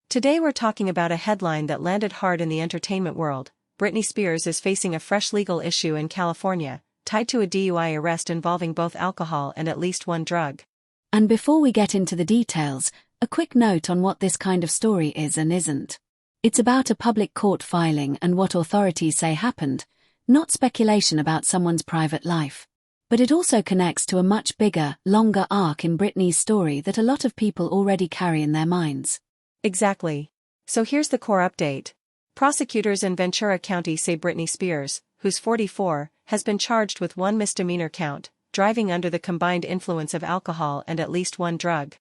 Today we're talking about a headline that landed hard in the entertainment world. Britney Spears is facing a fresh legal issue in California, tied to a DUI arrest involving both alcohol and at least one drug. And before we get into the details, a quick note on what this kind of story is and isn't. It's about a public court filing and what authorities say happened, not speculation about someone's private life. But it also connects to a much bigger, longer arc in Britney's story that a lot of people already carry in their minds. Exactly. So here's the core update. Prosecutors in Ventura County say Britney Spears, who's 44, has been charged with one misdemeanor count, driving under the combined influence of alcohol and at least one drug.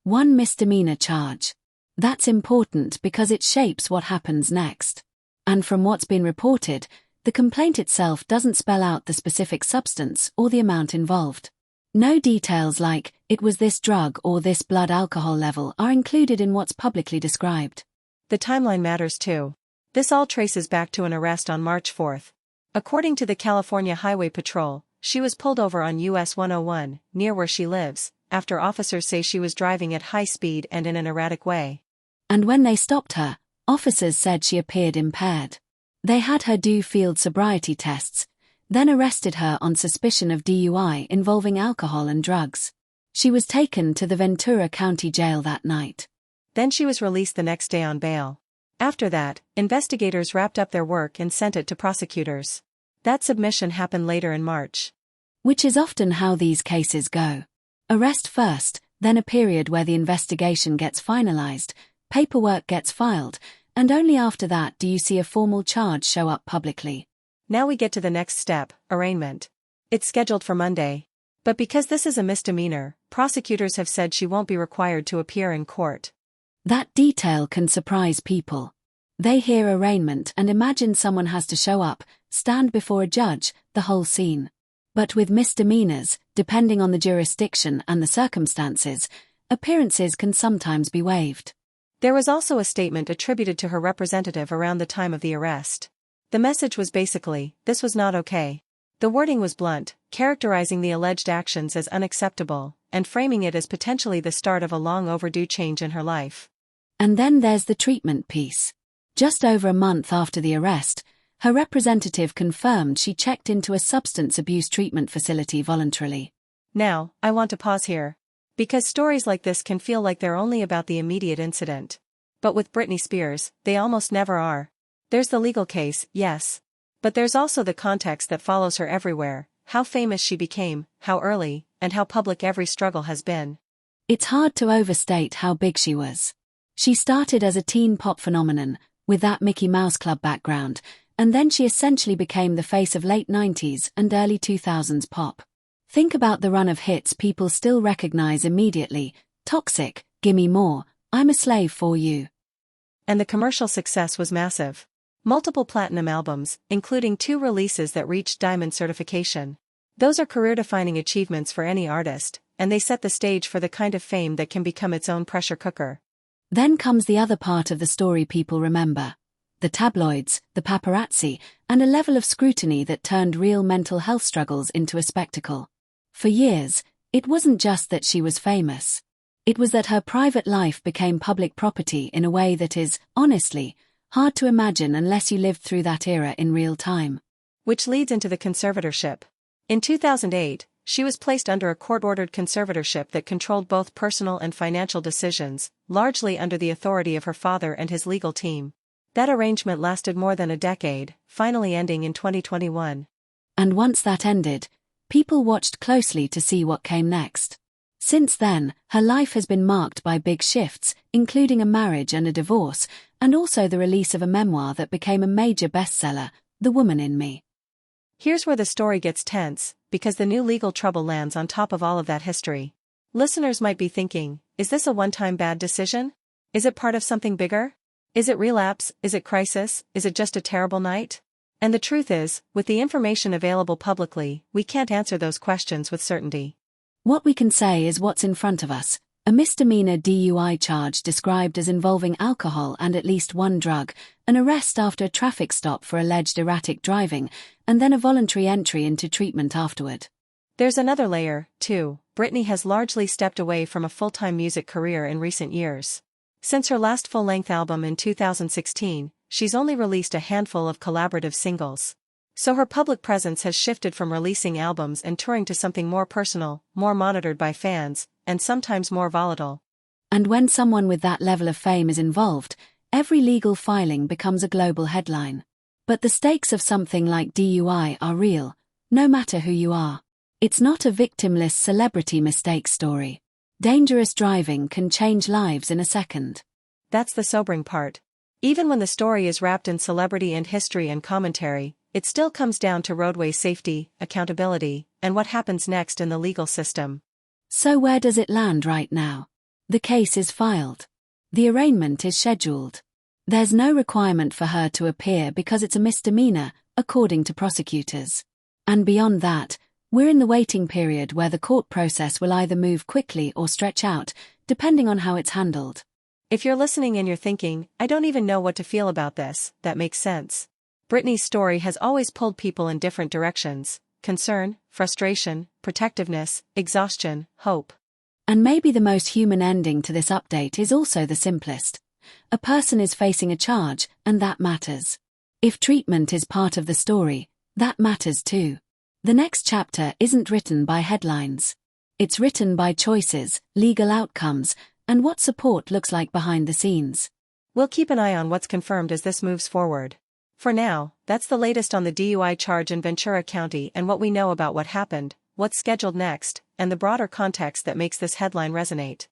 One misdemeanor charge. That's important because it shapes what happens next. And from what's been reported, the complaint itself doesn't spell out the specific substance or the amount involved. No details like, it was this drug or this blood alcohol level are included in what's publicly described. The timeline matters too. This all traces back to an arrest on March 4. According to the California Highway Patrol, she was pulled over on US 101, near where she lives, after officers say she was driving at high speed and in an erratic way. And when they stopped her, officers said she appeared impaired. They had her do field sobriety tests, then arrested her on suspicion of DUI involving alcohol and drugs. She was taken to the Ventura County jail that night. Then she was released the next day on bail. After that, investigators wrapped up their work and sent it to prosecutors. That submission happened later in March. Which is often how these cases go. Arrest first, then a period where the investigation gets finalized, paperwork gets filed, and only after that do you see a formal charge show up publicly. Now we get to the next step, arraignment. It's scheduled for Monday. But because this is a misdemeanor, prosecutors have said she won't be required to appear in court. That detail can surprise people. They hear arraignment and imagine someone has to show up, stand before a judge, the whole scene. But with misdemeanors, depending on the jurisdiction and the circumstances, appearances can sometimes be waived. There was also a statement attributed to her representative around the time of the arrest. The message was basically, this was not okay. The wording was blunt, characterizing the alleged actions as unacceptable, and framing it as potentially the start of a long overdue change in her life. And then there's the treatment piece. Just over a month after the arrest, her representative confirmed she checked into a substance abuse treatment facility voluntarily. Now, I want to pause here. Because stories like this can feel like they're only about the immediate incident. But with Britney Spears, they almost never are. There's the legal case, yes. But there's also the context that follows her everywhere, how famous she became, how early, and how public every struggle has been. It's hard to overstate how big she was. She started as a teen pop phenomenon, with that Mickey Mouse Club background, and then she essentially became the face of late 90s and early 2000s pop. Think about the run of hits people still recognize immediately: Toxic, Gimme More, I'm a Slave for You. And the commercial success was massive. Multiple platinum albums, including 2 releases that reached diamond certification. Those are career-defining achievements for any artist, and they set the stage for the kind of fame that can become its own pressure cooker. Then comes the other part of the story people remember. The tabloids, the paparazzi, and a level of scrutiny that turned real mental health struggles into a spectacle. For years, it wasn't just that she was famous. It was that her private life became public property in a way that is, honestly, hard to imagine unless you lived through that era in real time. Which leads into the conservatorship. In 2008, she was placed under a court-ordered conservatorship that controlled both personal and financial decisions, largely under the authority of her father and his legal team. That arrangement lasted more than a decade, finally ending in 2021. And once that ended, people watched closely to see what came next. Since then, her life has been marked by big shifts, including a marriage and a divorce, and also the release of a memoir that became a major bestseller, The Woman in Me. Here's where the story gets tense, because the new legal trouble lands on top of all of that history. Listeners might be thinking, is this a one-time bad decision? Is it part of something bigger? Is it relapse? Is it crisis? Is it just a terrible night? And the truth is, with the information available publicly, we can't answer those questions with certainty. What we can say is what's in front of us: a misdemeanor DUI charge described as involving alcohol and at least one drug, an arrest after a traffic stop for alleged erratic driving, and then a voluntary entry into treatment afterward. There's another layer, too. Britney has largely stepped away from a full-time music career in recent years. Since her last full-length album in 2016, she's only released a handful of collaborative singles. So her public presence has shifted from releasing albums and touring to something more personal, more monitored by fans, and sometimes more volatile. And when someone with that level of fame is involved, every legal filing becomes a global headline. But the stakes of something like DUI are real, no matter who you are. It's not a victimless celebrity mistake story. Dangerous driving can change lives in a second. That's the sobering part. Even when the story is wrapped in celebrity and history and commentary, it still comes down to roadway safety, accountability, and what happens next in the legal system. So where does it land right now? The case is filed. The arraignment is scheduled. There's no requirement for her to appear because it's a misdemeanor, according to prosecutors. And beyond that, we're in the waiting period where the court process will either move quickly or stretch out, depending on how it's handled. If you're listening and you're thinking, I don't even know what to feel about this, that makes sense. Britney's story has always pulled people in different directions: concern, frustration, protectiveness, exhaustion, hope. And maybe the most human ending to this update is also the simplest. A person is facing a charge, and that matters. If treatment is part of the story, that matters too. The next chapter isn't written by headlines. It's written by choices, legal outcomes, and what support looks like behind the scenes. We'll keep an eye on what's confirmed as this moves forward. For now, that's the latest on the DUI charge in Ventura County and what we know about what happened, what's scheduled next, and the broader context that makes this headline resonate.